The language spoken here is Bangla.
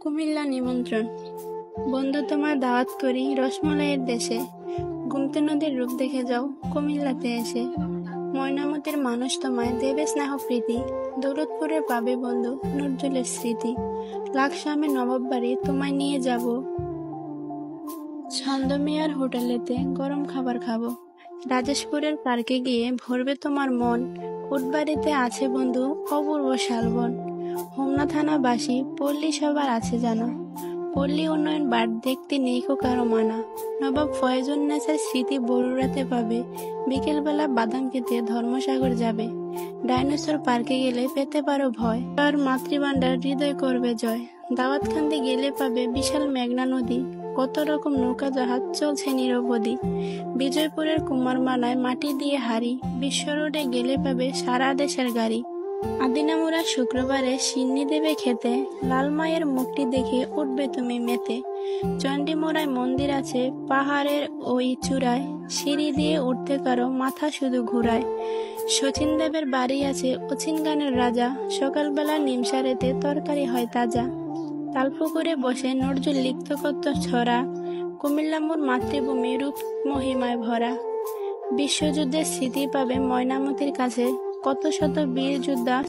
কুমিল্লা নিমন্ত্রণ। বন্ধু, তোমার দাওয়াত করি রসমলাইয়ের দেশে। গুমতি নদীর রূপ দেখে যাও কুমিল্লাতে এসে। ময়নামতির মানুষ তোমায় দেবে স্নেহ প্রীতি। দৌলতপুরে পাবে বন্ধু নজরুলের স্মৃতি। লাকসামে নবাব বাড়ি তোমায় নিয়ে যাব। ছন্দমিয়ার হোটেলেতে গরম খাবার খাবো। রাজেশপুরের পার্কে গিয়ে ভরবে তোমার মন। উটবাড়িতে আছে বন্ধু অপূর্ব শালবন। হোমনা থানাবাসী পল্লী সবার আছে জানা। পল্লী উন্নয়ন বার দেখতে নেই কো কারো মানা। নবাব ফয়েজুন্নেসার স্মৃতি বড়ুরাতে পাবে। বিকেলবেলা বাদাম খেতে ধর্মসাগর যাবে। ডাইনোসর পার্কে গেলে পেতে পারো ভয়। আর মাতৃভান্ডার হৃদয় করবে জয়। দাওয়াতখান্দি গেলে পাবে বিশাল মেঘনা নদী। কত রকম নৌকা জাহাজ চলছে নিরবধি। বিজয়পুরের কুমারমালায় মাটি দিয়ে হাড়ি। বিশ্ব রোডে গেলে পাবে সারা দেশের গাড়ি। আদিনামুরা শুক্রবারে সিন্নি দেবে খেতে। লাল মায়ের মুখটি দেখে উঠবে তুমি মেতে। চণ্ডীমোড়ায় মন্দির আছে পাহাড়ের ওই চূড়ায়। সিঁড়ি দিয়ে উঠতে কারো মাথা শুধু ঘুরায়। শচীন দেবের বাড়ি আছে অচিন গানের রাজা। সকালবেলা নিমসারেতে তরকারি হয় তাজা। তালপুকুরে বসে নজরুল লিখত কত ছড়া। কুমিল্লা মোর মাতৃভূমি রূপ মহিমায় ভরা। বিশ্বযুদ্ধের স্মৃতি পাবে ময়নামতির কাছে। কত শত বীর যোদ্ধা